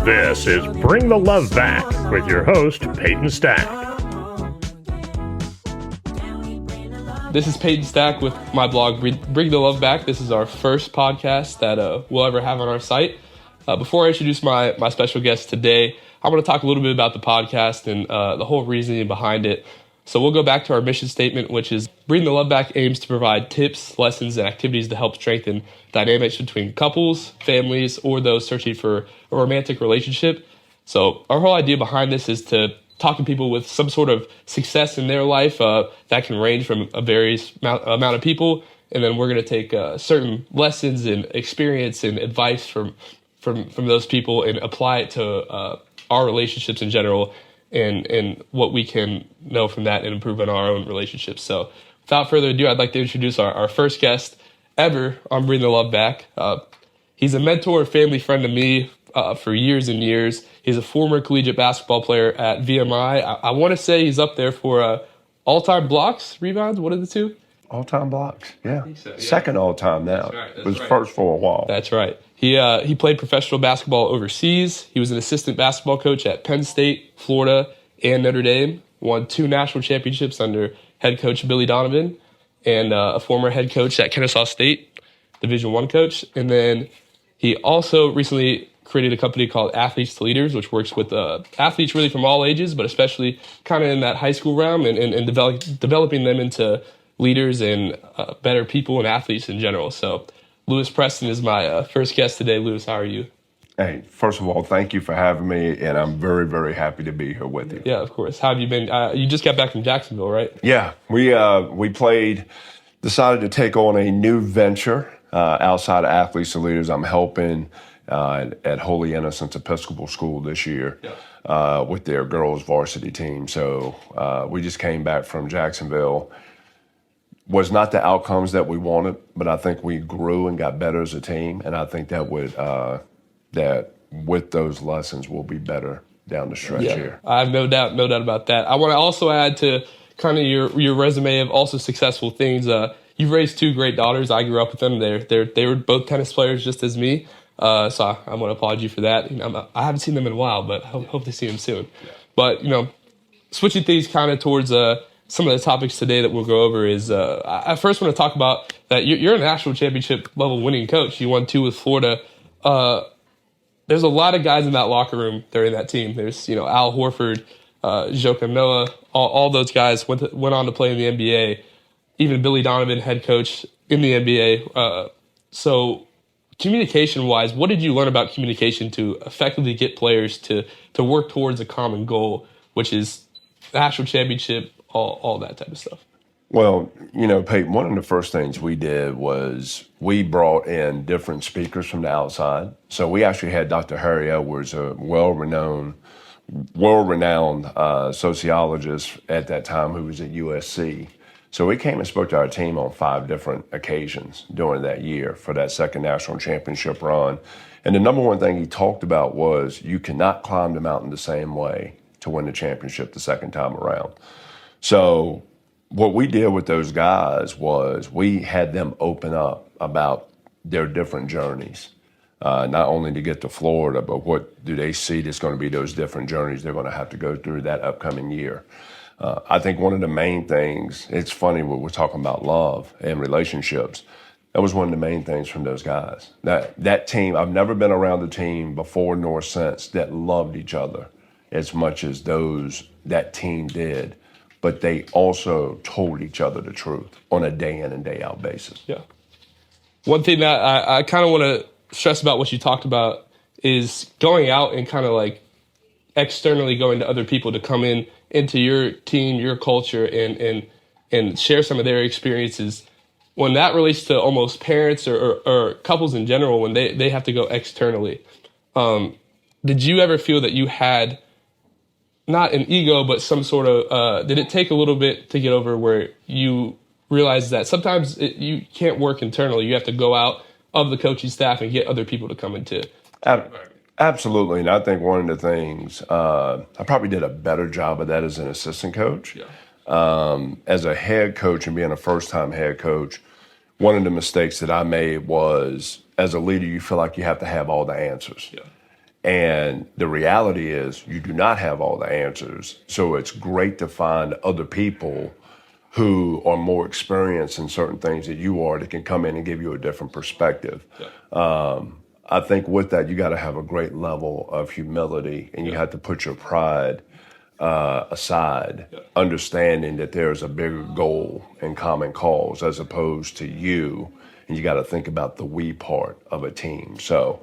This is Bring the Love Back with your host, Peyton Stack. This is Peyton Stack with my blog, Bring the Love Back. This is our first podcast that we'll ever have on our site. Before I introduce my special guest today, I want to talk a little bit about the podcast and the whole reasoning behind it. So we'll go back to our mission statement, which is Bring the Love Back aims to provide tips, lessons, and activities to help strengthen dynamics between couples, families, or those searching for a romantic relationship. So our whole idea behind this is to talk to people with some sort of success in their life that can range from a various amount of people. And then we're going to take certain lessons and experience and advice from those people and apply it to our relationships in general and what we can know from that and improve on our own relationships. So without further ado, I'd like to introduce our first guest ever on Bring the Love Back. He's a mentor, family friend to me for years and years. He's a former collegiate basketball player at VMI. I want to say he's up there for all-time blocks, rebounds. What are the two? All-time blocks, yeah. So, yeah. Second all-time now. That's it was right. First for a while. That's right. He played professional basketball overseas. He was an assistant basketball coach at Penn State, Florida, and Notre Dame. Won 2 national championships under head coach Billy Donovan, and a former head coach at Kennesaw State, Division I coach. And then he also recently created a company called Athletes to Leaders, which works with athletes really from all ages, but especially kind of in that high school realm and developing them into leaders and better people and athletes in general. So Preston is my first guest today. Lewis, how are you? Hey, first of all, thank you for having me, and I'm very, very happy to be here with you. Yeah, of course. How have you been? You just got back from Jacksonville, right? Yeah, we decided to take on a new venture outside of Athletes to Leaders. I'm helping at Holy Innocents Episcopal School this year with their girls varsity team. So we just came back from Jacksonville. Was not the outcomes that we wanted, but I think we grew and got better as a team, and I think that with those lessons we'll be better down the stretch here. I have no doubt about that. I want to also add to kind of your resume of also successful things. You've raised 2 great daughters. I grew up with them. They were both tennis players just as me. So I want to applaud you for that. I haven't seen them in a while, but hope to see them soon. Yeah. But switching things kind of towards some of the topics today that we'll go over is I first want to talk about that you're a national championship level winning coach. You won 2 with Florida. There's a lot of guys in that locker room that are in that team. There's Al Horford, Joakim Noah, all those guys went on to play in the NBA. Even Billy Donovan, head coach in the NBA. So communication-wise, what did you learn about communication to effectively get players to work towards a common goal, which is national championship, all that type of stuff? Well, Peyton, one of the first things we did was we brought in different speakers from the outside. So we actually had Dr. Harry Edwards, a world-renowned sociologist at that time who was at USC. So he came and spoke to our team on 5 different occasions during that year for that second national championship run. And the number one thing he talked about was you cannot climb the mountain the same way to win the championship the second time around. So what we did with those guys was we had them open up about their different journeys, not only to get to Florida, but what do they see that's going to be those different journeys they're going to have to go through that upcoming year. I think one of the main things, it's funny when we're talking about love and relationships, that was one of the main things from those guys. That team, I've never been around a team before nor since that loved each other as much as that team did. But they also told each other the truth on a day in and day out basis. Yeah. One thing that I kind of want to stress about what you talked about is going out and kind of like externally going to other people to come into your team, your culture, and share some of their experiences. When that relates to almost parents or couples in general, when they have to go externally, did you ever feel that you had not an ego, but some sort of, did it take a little bit to get over where you realize that sometimes you can't work internally. You have to go out of the coaching staff and get other people to come into Absolutely. And I think one of the things, I probably did a better job of that as an assistant coach. Yeah. As a head coach and being a first-time head coach, one of the mistakes that I made was, as a leader, you feel like you have to have all the answers. Yeah. And the reality is you do not have all the answers. So it's great to find other people who are more experienced in certain things that you are that can come in and give you a different perspective. I think with that, you got to have a great level of humility, and you have to put your pride aside, understanding that there's a bigger goal and common cause as opposed to you. And you got to think about the we part of a team. So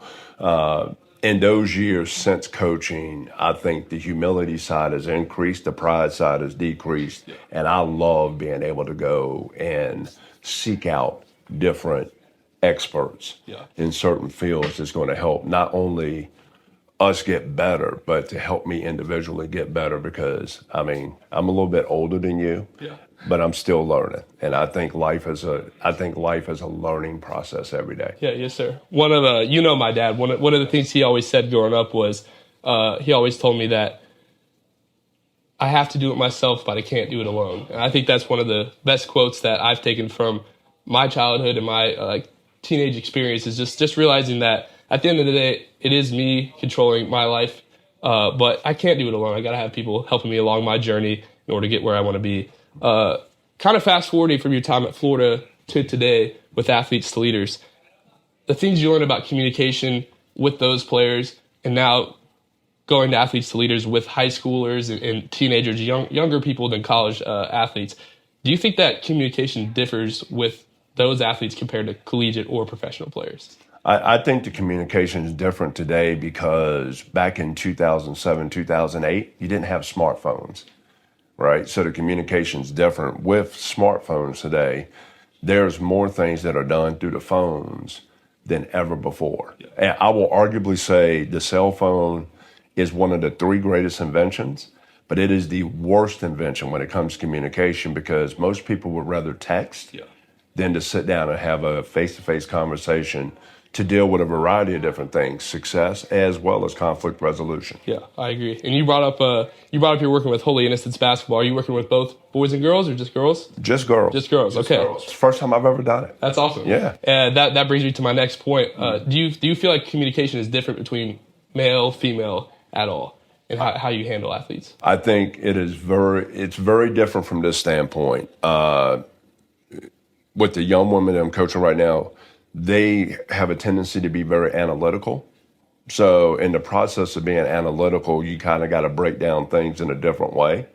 in those years since coaching, I think the humility side has increased, the pride side has decreased. And I love being able to go and seek out different experts in certain fields that's going to help not only us get better, but to help me individually get better, because I'm a little bit older than you, but I'm still learning. And I think life is a learning process every day. Yeah, yes, sir. One of my dad, one of the things he always said growing up was, he always told me that I have to do it myself, but I can't do it alone. And I think that's one of the best quotes that I've taken from my childhood and my teenage experience, is just realizing that at the end of the day, it is me controlling my life, but I can't do it alone. I got to have people helping me along my journey in order to get where I want to be. Kind of fast forwarding from your time at Florida to today with athletes to leaders, the things you learned about communication with those players, and now going to athletes to leaders with high schoolers and teenagers, younger people than college athletes. Do you think that communication differs with those athletes compared to collegiate or professional players? I think the communication is different today because back in 2007, 2008, you didn't have smartphones, right? So the communication is different. With smartphones today, there's more things that are done through the phones than ever before. And I will arguably say the cell phone is one of the three greatest inventions, but it is the worst invention when it comes to communication, because most people would rather text than to sit down and have a face-to-face conversation to deal with a variety of different things, success as well as conflict resolution. Yeah, I agree. And you brought up you're working with Holy Innocents basketball. Are you working with both boys and girls, or just girls? Just girls. Just girls. Okay. Girls. It's the first time I've ever done it. That's awesome. Yeah. And that brings me to my next point. Do you feel like communication is different between male, female at all, and how you handle athletes? I think it's very different from this standpoint. With the young women that I'm coaching right now, they have a tendency to be very analytical. So in the process of being analytical, you kind of got to break down things in a different way.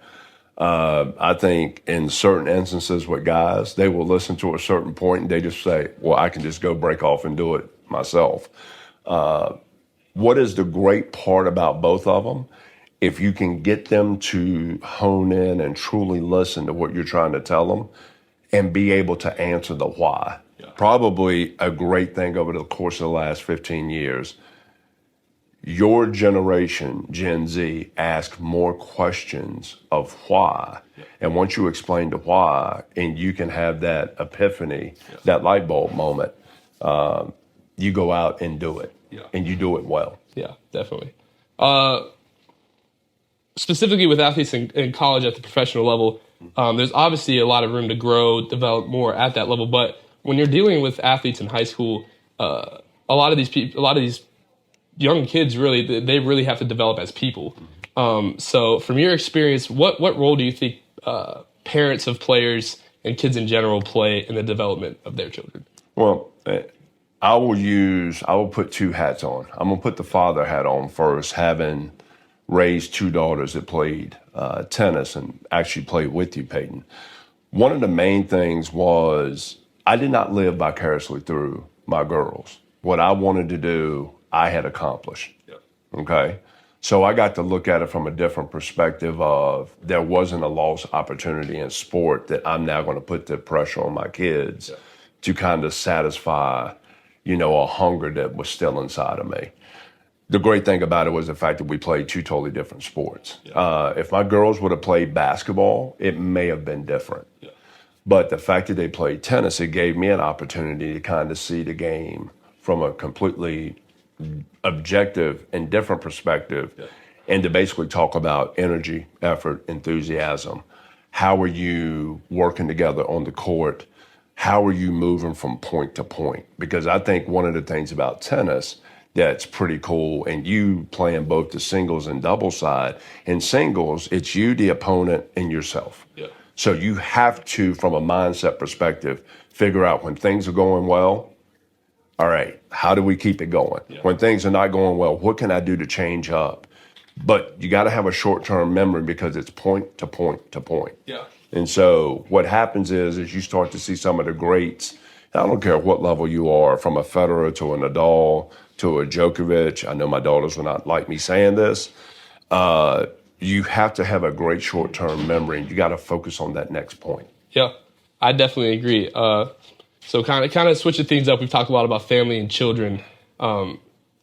I think in certain instances with guys, they will listen to a certain point and they just say, well, I can just go break off and do it myself. What is the great part about both of them? If you can get them to hone in and truly listen to what you're trying to tell them and be able to answer the why. Probably a great thing over the course of the last 15 years. Your generation, Gen Z, ask more questions of why. And once you explain the why and you can have that epiphany, that light bulb moment, you go out and do it. And you do it well. Yeah, definitely. Specifically with athletes in college at the professional level, there's obviously a lot of room to grow, develop more at that level. But when you're dealing with athletes in high school, a lot of these young kids they really have to develop as people. So from your experience, what role do you think parents of players and kids in general play in the development of their children? Well, I will put two hats on. I'm going to put the father hat on first, having raised two daughters that played tennis and actually played with you, Peyton. One of the main things was I did not live vicariously through my girls. What I wanted to do, I had accomplished. Okay? So I got to look at it from a different perspective of there wasn't a lost opportunity in sport that I'm now going to put the pressure on my kids to kind of satisfy, a hunger that was still inside of me. The great thing about it was the fact that we played two totally different sports. If my girls would have played basketball, it may have been different. But the fact that they played tennis, it gave me an opportunity to kind of see the game from a completely objective and different perspective, and to basically talk about energy, effort, enthusiasm. How are you working together on the court? How are you moving from point to point? Because I think one of the things about tennis that's pretty cool. And you playing both the singles and double side. In singles, it's you, the opponent, and yourself. Yeah. So you have to, from a mindset perspective, figure out when things are going well, all right, how do we keep it going? Yeah. When things are not going well, what can I do to change up? But you got to have a short-term memory because it's point to point to point. Yeah. And so what happens is you start to see some of the greats. I don't care what level you are, from a Federer to a Nadal to a Djokovic. I know my daughters will not like me saying this. You have to have a great short-term memory, and you got to focus on that next point. Yeah, I definitely agree. So kind of switching things up, we've talked a lot about family and children.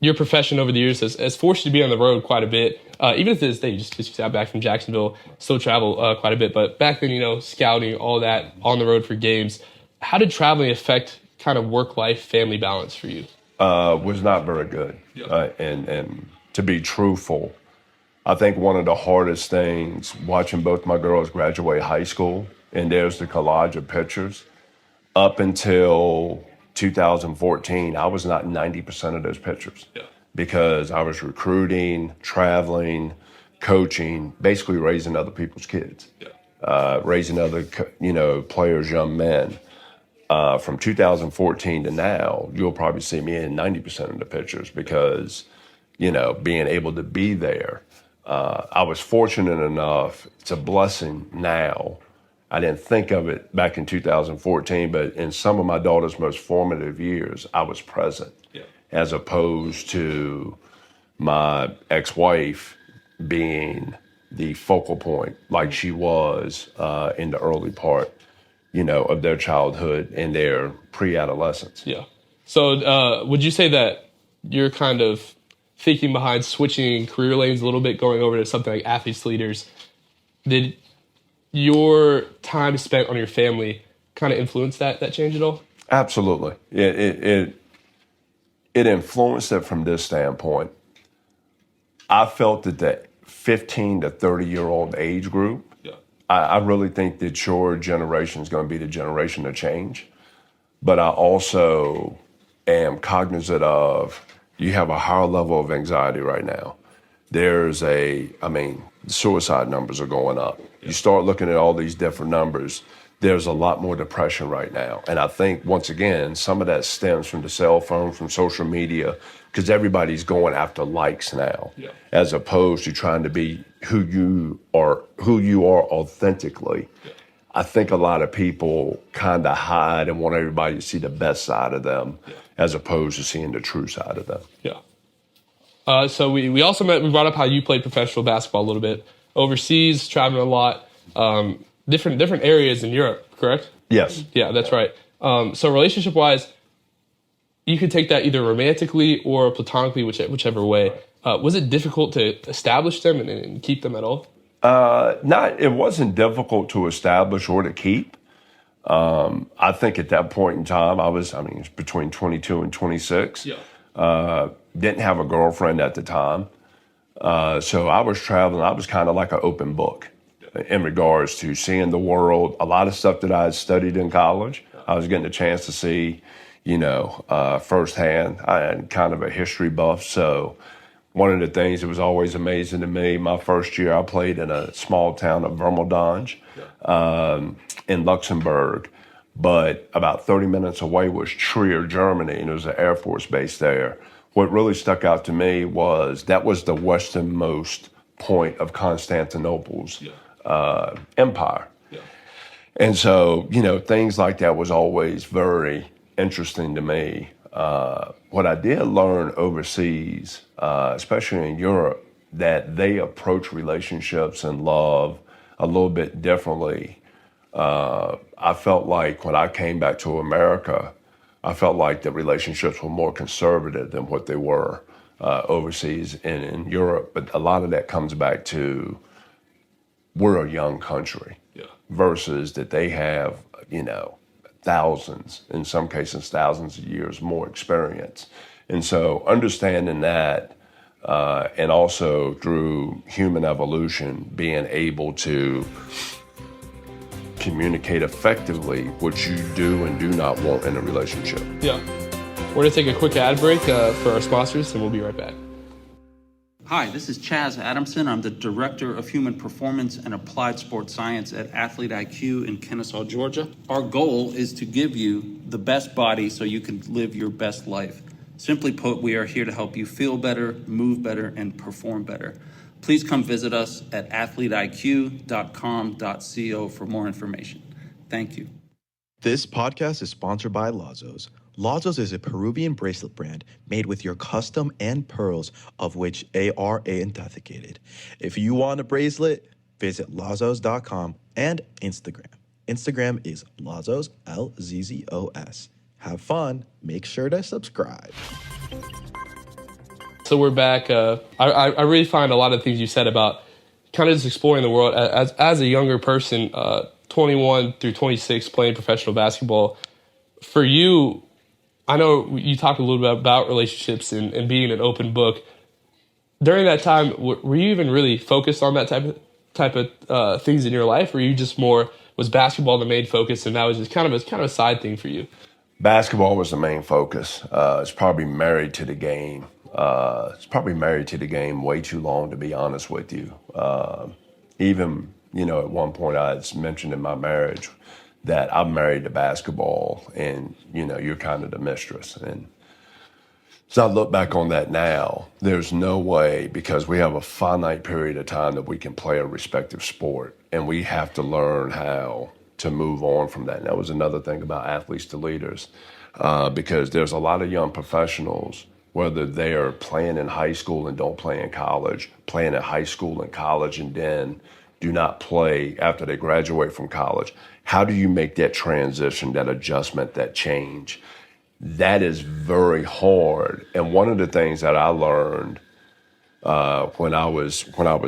Your profession over the years has forced you to be on the road quite a bit. Even to this day, you just got back from Jacksonville, still travel quite a bit. But back then, scouting, all that, on the road for games. How did traveling affect kind of work-life, family balance for you? Was not very good. Yeah. And to be truthful, I think one of the hardest things, watching both my girls graduate high school, and there's the collage of pictures, up until 2014, I was not 90% of those pictures. Yeah. Because I was recruiting, traveling, coaching, basically raising other people's kids, raising other, players, young men. From 2014 to now, you'll probably see me in 90% of the pictures because, being able to be there. I was fortunate enough, it's a blessing now. I didn't think of it back in 2014, but in some of my daughter's most formative years, I was present. Yeah. As opposed to my ex-wife being the focal point like she was in the early part, of their childhood and their pre-adolescence. Yeah. So would you say that you're kind of thinking behind switching career lanes a little bit, going over to something like athletes leaders? Did your time spent on your family kind of influence that change at all? Absolutely. It influenced it from this standpoint. I felt that the 15 to 30-year-old age group, I really think that your generation is going to be the generation of change. But I also am cognizant of you have a higher level of anxiety right now. Suicide numbers are going up. You start looking at all these different numbers, there's a lot more depression right now. And I think, once again, some of that stems from the cell phone, from social media, because everybody's going after likes now, as opposed to trying to be who you are authentically. I think a lot of people kind of hide and want everybody to see the best side of them, as opposed to seeing the true side of them. Yeah. So we also we brought up how you played professional basketball a little bit overseas, traveling a lot, different areas in Europe, correct? Yes. Yeah, that's right. So relationship-wise, you could take that either romantically or platonically, whichever way. Was it difficult to establish them and keep them at all? It wasn't difficult to establish or to keep. I think at that point in time, it was between 22 and 26. Yeah. Didn't have a girlfriend at the time. So I was traveling. I was kind of like an open book in regards to seeing the world. A lot of stuff that I had studied in college, I was getting a chance to see, firsthand. I had kind of a history buff. So one of the things that was always amazing to me, my first year I played in a small town of Vermeldange in Luxembourg. But about 30 minutes away was Trier, Germany, and there was an Air Force base there. What really stuck out to me was that was the westernmost point of Constantinople's empire. Yeah. And so, things like that was always very interesting to me. What I did learn overseas, especially in Europe, that they approach relationships and love a little bit differently. I felt like when I came back to America, I felt like the relationships were more conservative than what they were overseas and in Europe. But a lot of that comes back to we're a young country versus that they have, thousands, in some cases thousands of years more experience. And so understanding that and also through human evolution, being able to communicate effectively what you do and do not want in a relationship. Yeah. We're going to take a quick ad break for our sponsors, and we'll be right back. Hi, this is Chaz Adamson. I'm the Director of Human Performance and Applied Sports Science at Athlete IQ in Kennesaw, Georgia. Our goal is to give you the best body so you can live your best life. Simply put, we are here to help you feel better, move better, and perform better. Please come visit us at athleteiq.com.co for more information. Thank you. This podcast is sponsored by Lazos. Lazos is a Peruvian bracelet brand made with your custom and pearls, of which they are authenticated. If you want a bracelet, visit lazos.com and Instagram. Instagram is Lazos, L-Z-Z-O-S. Have fun. Make sure to subscribe. So we're back. I really find a lot of things you said about kind of just exploring the world as a younger person, 21 through 26, playing professional basketball. For you, I know you talked a little bit about relationships and being an open book. During that time, were you even really focused on that type of things in your life, or you just more was basketball the main focus, and that was just kind of a side thing for you? Basketball was the main focus. It's probably married to the game. Way too long, to be honest with you. Even, at one point I had mentioned in my marriage that I'm married to basketball and, you're kind of the mistress. And so I look back on that now, there's no way, because we have a finite period of time that we can play a respective sport, and we have to learn how to move on from that. And that was another thing about athletes to leaders, because there's a lot of young professionals, whether they are playing in high school and don't play in college, playing at high school and college and then do not play after they graduate from college. How do you make that transition, that adjustment, that change? That is very hard. And one of the things that I learned when I was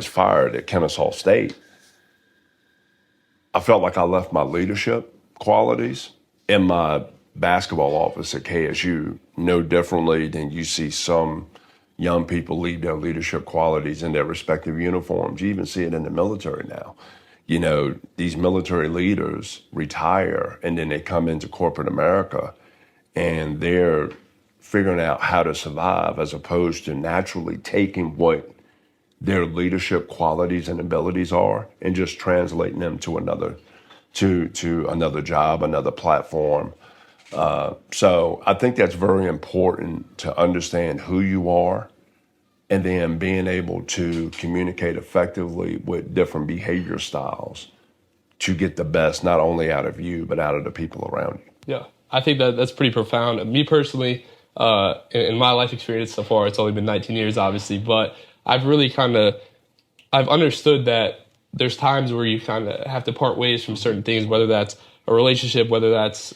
fired at Kennesaw State, I felt like I left my leadership qualities in my basketball office at KSU no differently than you see some young people leave their leadership qualities in their respective uniforms. You even see it in the military now. These military leaders retire and then they come into corporate America and they're figuring out how to survive as opposed to naturally taking what their leadership qualities and abilities are and just translating them to another job, another platform. So I think that's very important to understand who you are and then being able to communicate effectively with different behavior styles to get the best not only out of you, but out of the people around you. Yeah, I think that's pretty profound. Me personally, in my life experience so far, it's only been 19 years, obviously, but I've really I've understood that there's times where you kind of have to part ways from certain things, whether that's a relationship, whether that's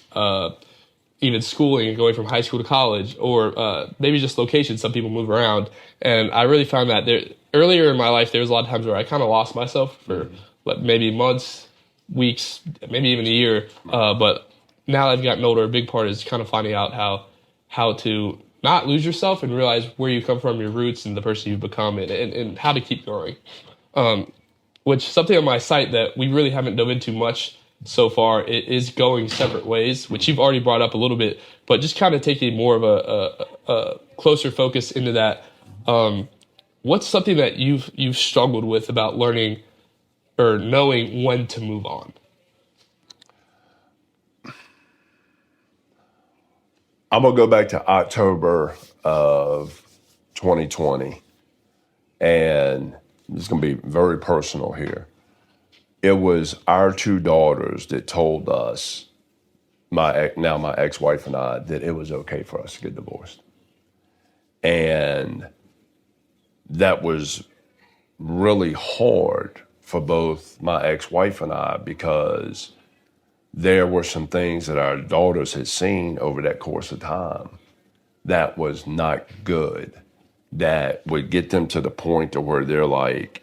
even schooling and going from high school to college, or maybe just location. Some people move around. And I really found that earlier in my life, there was a lot of times where I kind of lost myself for maybe months, weeks, maybe even a year. But now that I've gotten older, a big part is kind of finding out how to not lose yourself and realize where you come from, your roots, and the person you've become, and how to keep going. Which something on my site that we really haven't dove into much so far is going separate ways, which you've already brought up a little bit, but just kind of taking more of a closer focus into that. What's something that you've struggled with about learning or knowing when to move on? I'm going to go back to October of 2020, and it's going to be very personal here. It was our two daughters that told us, my ex-wife and I, that it was okay for us to get divorced. And that was really hard for both my ex-wife and I, because there were some things that our daughters had seen over that course of time that was not good, that would get them to the point to where they're like,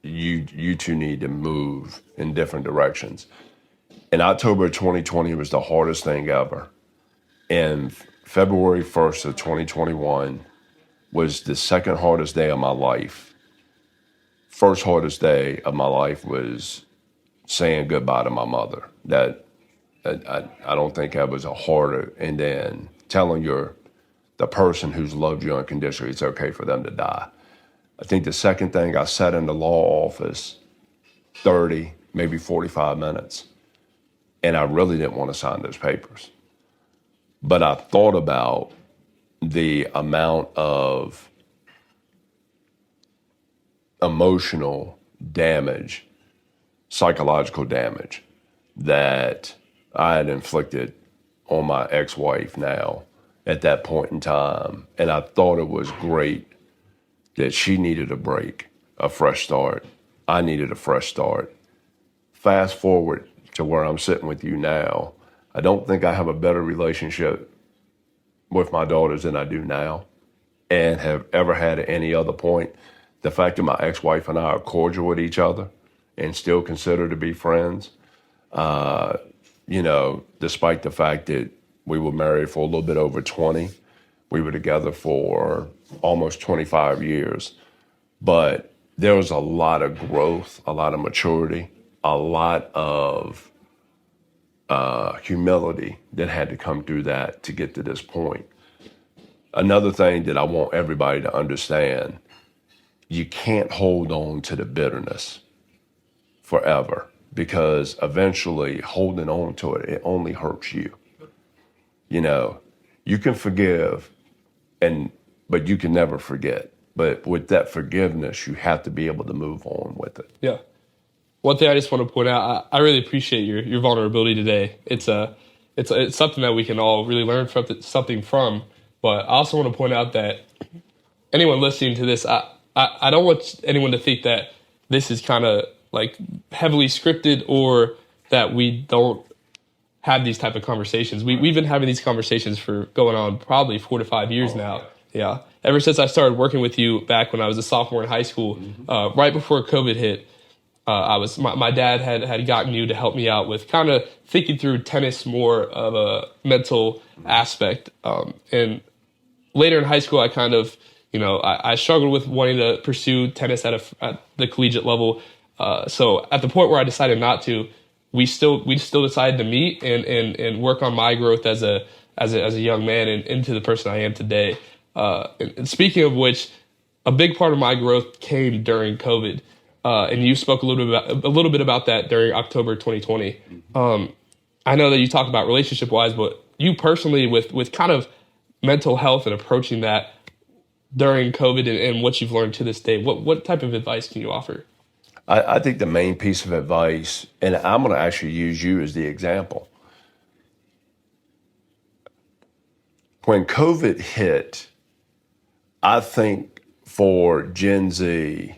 you two need to move in different directions. In October 2020 was the hardest thing ever. And February 1st of 2021 was the second hardest day of my life. First hardest day of my life was saying goodbye to my mother. That I don't think I was a harder. And then telling the person who's loved you unconditionally it's okay for them to die. I think the second thing, I sat in the law office 30, maybe 45 minutes, and I really didn't want to sign those papers. But I thought about the amount of emotional damage, psychological damage that I had inflicted on my ex-wife now at that point in time. And I thought it was great that she needed a break, a fresh start. I needed a fresh start. Fast forward to where I'm sitting with you now. I don't think I have a better relationship with my daughters than I do now and have ever had at any other point. The fact that my ex-wife and I are cordial with each other and still consider to be friends, despite the fact that we were married for a little bit over 20, we were together for almost 25 years. But there was a lot of growth, a lot of maturity, a lot of humility that had to come through that to get to this point. Another thing that I want everybody to understand, you can't hold on to the bitterness forever, because eventually holding on to it, it only hurts you. You can forgive, but you can never forget. But with that forgiveness, you have to be able to move on with it. Yeah. One thing I just want to point out, I really appreciate your vulnerability today. It's something that we can all really learn something from. But I also want to point out that anyone listening to this, I don't want anyone to think that this is kind of like heavily scripted or that we don't have these type of conversations. We've been having these conversations for going on probably 4 to 5 years now. Yeah. Ever since I started working with you back when I was a sophomore in high school, right before COVID hit, my dad had gotten you to help me out with kind of thinking through tennis more of a mental aspect. And later in high school, I kind of, I struggled with wanting to pursue tennis at the collegiate level. So at the point where I decided not to, we still decided to meet and work on my growth as a young man and into the person I am today. And speaking of which, a big part of my growth came during COVID. And you spoke a little bit about that during October 2020. I know that you talk about relationship wise, but you personally with kind of mental health and approaching that during COVID and what you've learned to this day, what type of advice can you offer? I think the main piece of advice, and I'm going to actually use you as the example. When COVID hit, I think for Gen Z,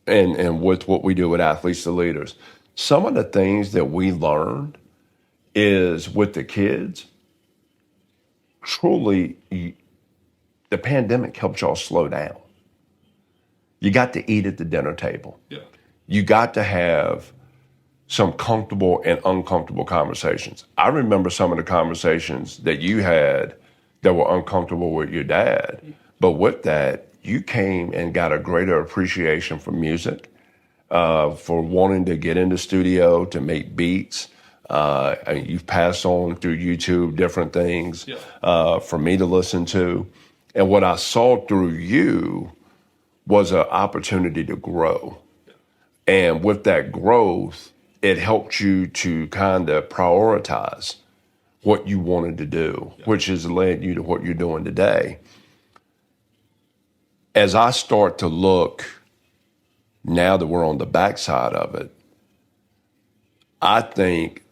and with what we do with athletes to leaders, some of the things that we learned is with the kids, truly, the pandemic helped y'all slow down. You got to eat at the dinner table. Yeah. You got to have some comfortable and uncomfortable conversations. I remember some of the conversations that you had that were uncomfortable with your dad. But with that, you came and got a greater appreciation for music, for wanting to get in the studio to make beats. You've passed on through YouTube different things for me to listen to. And what I saw through you was an opportunity to grow. And with that growth, it helped you to kind of prioritize what you wanted to do, which has led you to what you're doing today. As I start to look, now that we're on the backside of it, I think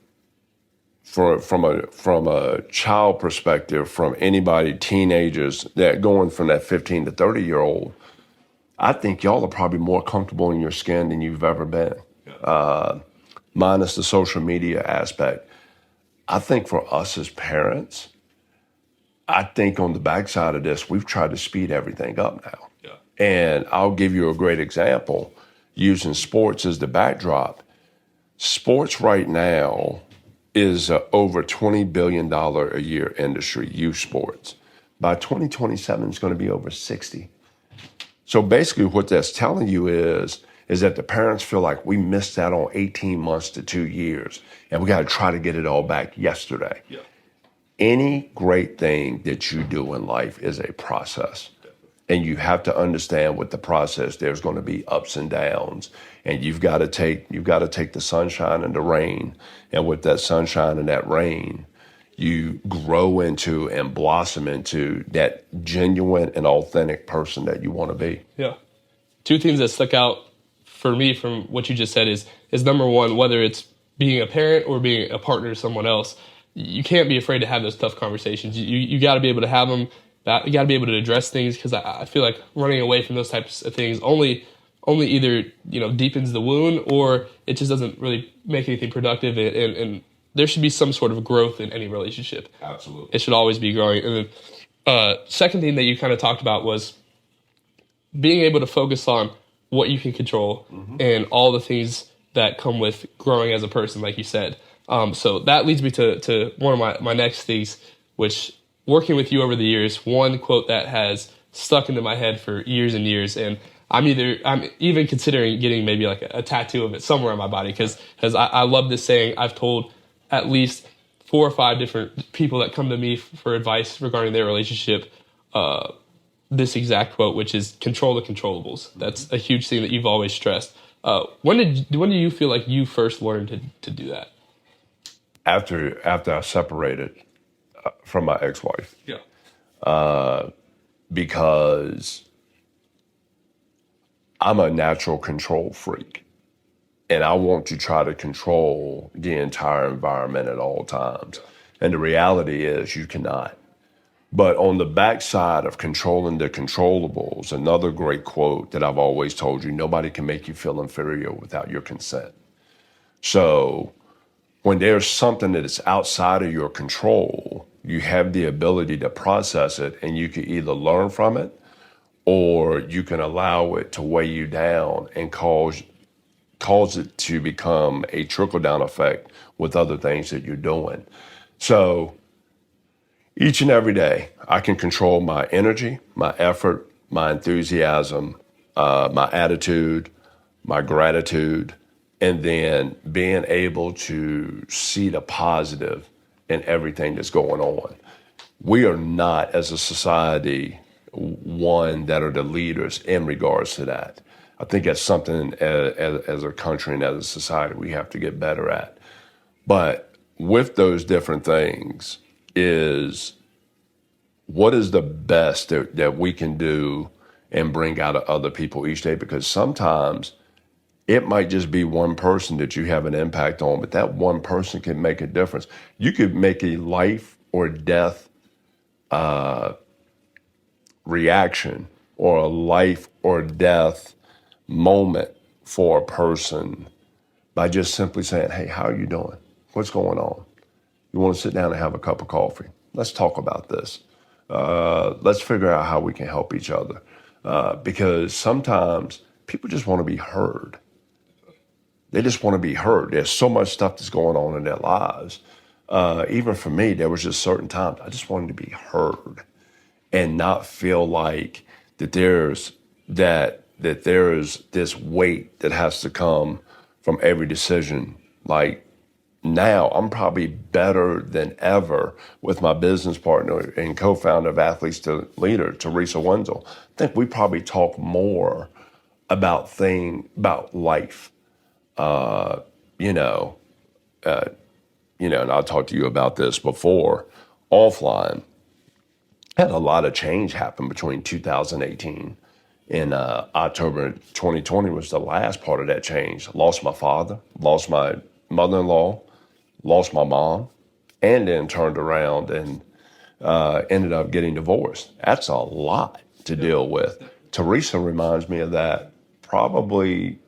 from a child perspective, from anybody, teenagers, that going from that 15 to 30-year-old, I think y'all are probably more comfortable in your skin than you've ever been, minus the social media aspect. I think for us as parents, I think on the backside of this, we've tried to speed everything up now. Yeah. And I'll give you a great example, using sports as the backdrop. Sports right now is over $20 billion a year industry, youth sports. By 2027, it's going to be over 60. So basically what that's telling you is that the parents feel like we missed out on 18 months to 2 years, and we got to try to get it all back yesterday. Yeah. any great thing that you do in life is a process. And you have to understand with the process, there's going to be ups and downs. And you've got to take the sunshine and the rain. And with that sunshine and that rain, you grow into and blossom into that genuine and authentic person that you want to be. Yeah. Two things that stuck out for me from what you just said is number one, whether it's being a parent or being a partner to someone else, you can't be afraid to have those tough conversations. You got to be able to have them. You got to be able to address things, because I feel like running away from those types of things only either deepens the wound, or it just doesn't really make anything productive. And there should be some sort of growth in any relationship. Absolutely, it should always be growing. And then second thing that you kind of talked about was being able to focus on what you can control and all the things that come with growing as a person, like you said. So that leads me to one of my next things, which, working with you over the years, one quote that has stuck into my head for years and years, and I'm even considering getting maybe like a tattoo of it somewhere on my body, because I love this saying. I've told at least 4 or 5 different people that come to me for advice regarding their relationship this exact quote, which is control the controllables. That's a huge thing that you've always stressed. When did you feel like you first learned to do that? After I separated from my ex-wife. Yeah. Because I'm a natural control freak, and I want to try to control the entire environment at all times. And the reality is you cannot. But on the backside of controlling the controllables, another great quote that I've always told you, nobody can make you feel inferior without your consent. So when there's something that is outside of your control, you have the ability to process it, and you can either learn from it, or you can allow it to weigh you down and cause it to become a trickle-down effect with other things that you're doing. So each and every day, I can control my energy, my effort, my enthusiasm, my attitude, my gratitude, and then being able to see the positive in everything that's going on. We are not, as a society, one that are the leaders in regards to that. I think that's something as a country and as a society we have to get better at. But with those different things is, what is the best that we can do and bring out of other people each day? Because sometimes it might just be one person that you have an impact on, but that one person can make a difference. You could make a life or death reaction, or a life or death moment for a person by just simply saying, hey, how are you doing? What's going on? You want to sit down and have a cup of coffee? Let's talk about this. Let's figure out how we can help each other. Because sometimes people just want to be heard. They just want to be heard. There's so much stuff that's going on in their lives. Even for me, there was just certain times I just wanted to be heard and not feel like that there's this weight that has to come from every decision. Like, now I'm probably better than ever with my business partner and co-founder of Athletes to Leader, Teresa Wenzel. I think we probably talk more about life. And I'll talk to you about this before, offline. Had a lot of change happen between 2018 and October 2020 was the last part of that change. Lost my father, lost my mother-in-law, lost my mom, and then turned around and ended up getting divorced. That's a lot to deal with. Teresa reminds me of that probably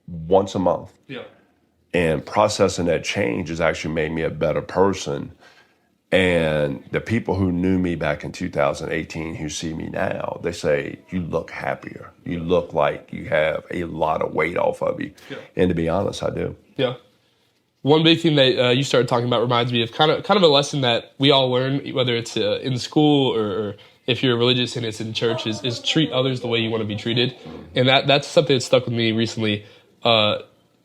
once a month. Yeah. And processing that change has actually made me a better person. And the people who knew me back in 2018 who see me now, they say, you look happier. You look like you have a lot of weight off of you. Yeah. And to be honest, I do. Yeah. One big thing that you started talking about reminds me of kind of a lesson that we all learn, whether it's in school or if you're religious and it's in church, is treat others the way you want to be treated. And that's something that stuck with me recently.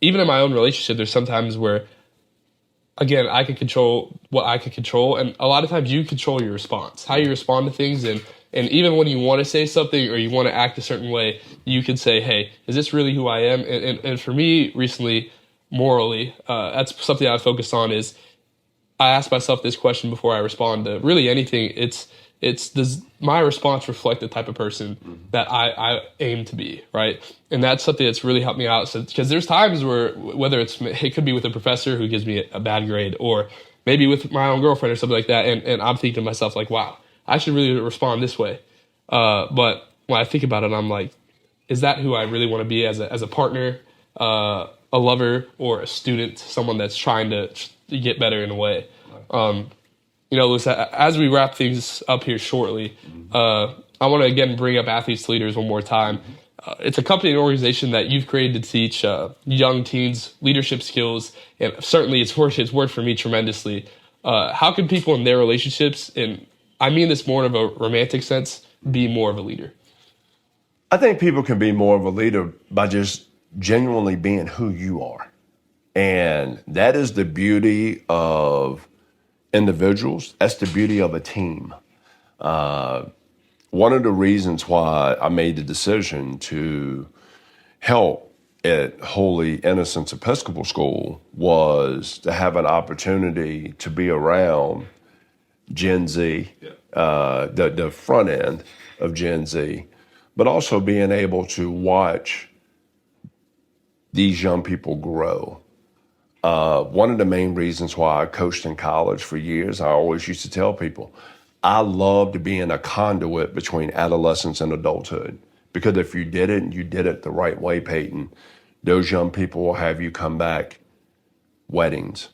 Even in my own relationship, there's sometimes where again, I can control what I can control. And a lot of times you control your response, how you respond to things. And even when you want to say something or you want to act a certain way, you can say, hey, is this really who I am? And for me recently, morally, that's something I focused on is I ask myself this question before I respond to really anything. It's does my response reflect the type of person that I aim to be, right? And that's something that's really helped me out. So because there's times where whether it could be with a professor who gives me a bad grade, or maybe with my own girlfriend or something like that, and I'm thinking to myself like, wow, I should really respond this way. But when I think about it, I'm like, is that who I really want to be as a partner, a lover, or a student, someone that's trying to get better in a way? Lewis, as we wrap things up here shortly, I want to again bring up Athletes to Leaders one more time. It's a company and organization that you've created to teach young teens leadership skills, and certainly it's worked for me tremendously. How can people in their relationships, and I mean this more of a romantic sense, be more of a leader? I think people can be more of a leader by just genuinely being who you are. And that is the beauty of individuals. That's the beauty of a team. One of the reasons why I made the decision to help at Holy Innocents Episcopal School was to have an opportunity to be around Gen Z, the front end of Gen Z, but also being able to watch these young people grow. One of the main reasons why I coached in college for years, I always used to tell people, I loved being a conduit between adolescence and adulthood. Because if you did it and you did it the right way, Peyton, those young people will have you come back weddings,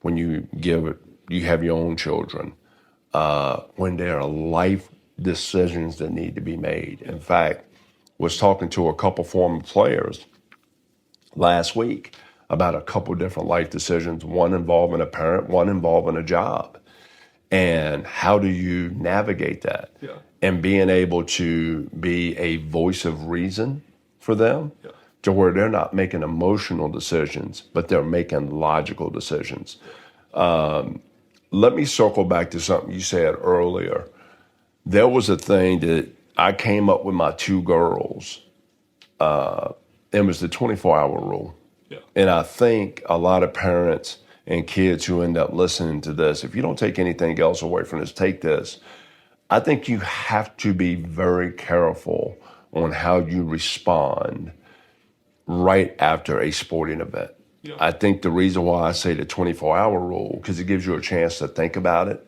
when you have your own children, when there are life decisions that need to be made. In fact, was talking to a couple former players last week about a couple different life decisions, one involving a parent, one involving a job. And how do you navigate that? Yeah. And being able to be a voice of reason for them, to where they're not making emotional decisions, but they're making logical decisions. Let me circle back to something you said earlier. There was a thing that I came up with my two girls. It was the 24-hour rule. Yeah. And I think a lot of parents and kids who end up listening to this, if you don't take anything else away from this, take this. I think you have to be very careful on how you respond right after a sporting event. Yeah. I think the reason why I say the 24-hour rule, because it gives you a chance to think about it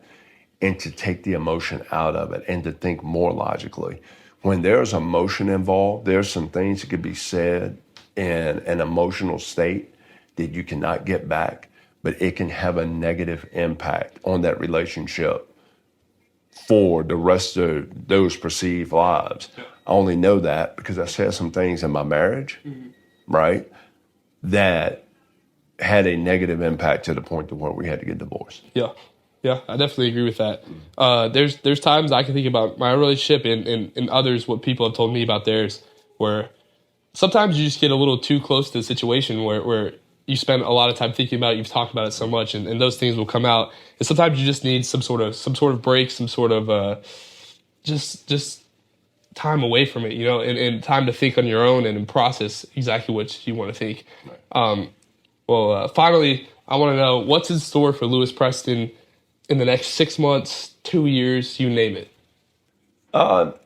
and to take the emotion out of it and to think more logically. When there's emotion involved, there's some things that could be said in an emotional state that you cannot get back, but it can have a negative impact on that relationship for the rest of those perceived lives. Yeah. I only know that because I said some things in my marriage, right, that had a negative impact to the point to where we had to get divorced. Yeah, I definitely agree with that. There's times I can think about my relationship and others, what people have told me about theirs, where sometimes you just get a little too close to the situation where you spend a lot of time thinking about it, you've talked about it so much, and those things will come out. And sometimes you just need some sort of break, some sort of just time away from it, and time to think on your own and process exactly what you want to think. Right. Finally, I want to know what's in store for Lewis Preston in the next 6 months, 2 years, you name it.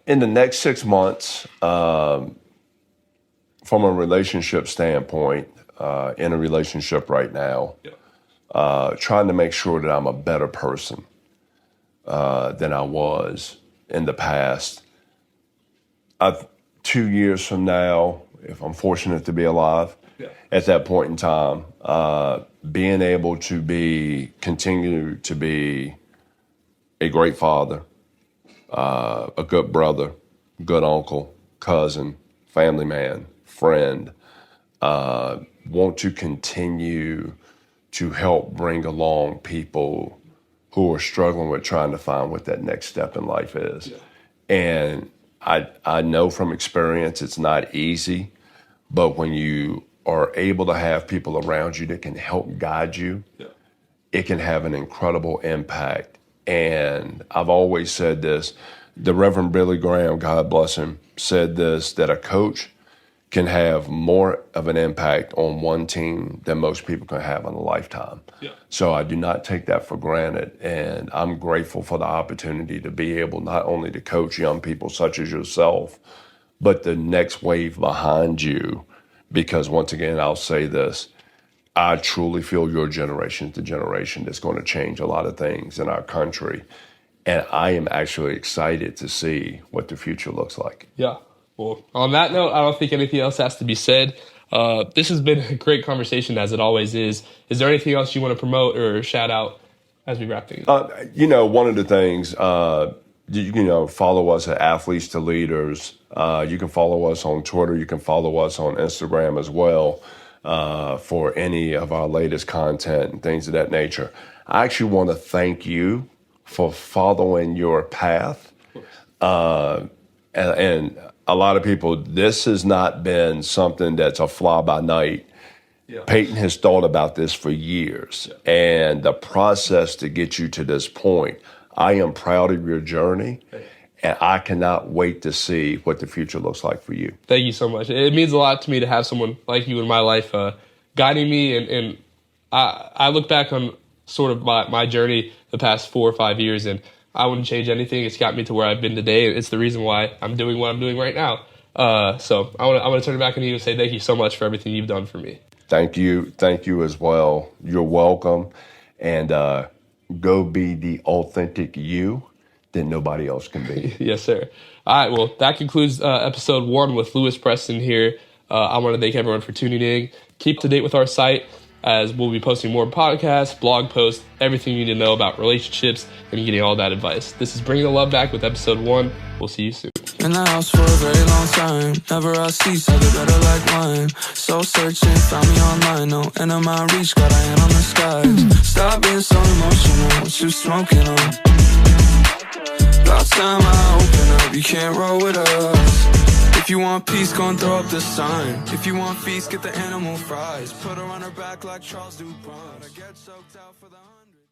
In the next 6 months, from a relationship standpoint, in a relationship right now, trying to make sure that I'm a better person than I was in the past. 2 years from now, if I'm fortunate to be alive, at that point in time, being able to continue to be a great father, a good brother, good uncle, cousin, family man, friend, want to continue to help bring along people who are struggling with trying to find what that next step in life is. Yeah. And I know from experience it's not easy, but when you are able to have people around you that can help guide you, it can have an incredible impact. And I've always said this, the Reverend Billy Graham, God bless him, said this, that a coach can have more of an impact on one team than most people can have in a lifetime. So I do not take that for granted. And I'm grateful for the opportunity to be able not only to coach young people such as yourself, but the next wave behind you. Because once again, I'll say this, I truly feel your generation is the generation that's going to change a lot of things in our country. And I am actually excited to see what the future looks like. Yeah. Well, on that note, I don't think anything else has to be said. This has been a great conversation, as it always is. Is there anything else you want to promote or shout out as we wrap things up? One of the things, follow us at Athletes to Leaders. You can follow us on Twitter. You can follow us on Instagram as well for any of our latest content and things of that nature. I actually want to thank you for following your path. And a lot of people, this has not been something that's a fly by night. Peyton has thought about this for years. And the process to get you to this point, I am proud of your journey. And I cannot wait to see what the future looks like for you. Thank you so much. It means a lot to me to have someone like you in my life guiding me. And I look back on sort of my journey the past 4 or 5 years, and I wouldn't change anything. It's got me to where I've been today. It's the reason why I'm doing what I'm doing right now. So I want to turn it back to you and say thank you so much for everything you've done for me. Thank you. Thank you as well. You're welcome. And go be the authentic you that nobody else can be. Yes, sir. All right, well, that concludes episode 1 with Lewis Preston here. I want to thank everyone for tuning in. Keep up to date with our site, as we'll be posting more podcasts, blog posts, everything you need to know about relationships and getting all that advice. This is Bringing the Love Back with episode 1. We'll see you soon. In the house for a very long time. Never a cease, I get better like wine. Soul searching, found me online. No end of my reach, got a hand on the skies. Stop being so emotional, what you smoking on? About time I open up, you can't roll with us. If you want peace, go and throw up the sign. If you want feast, get the animal fries. Put her on her back like Charles Dupont. I get choked out for the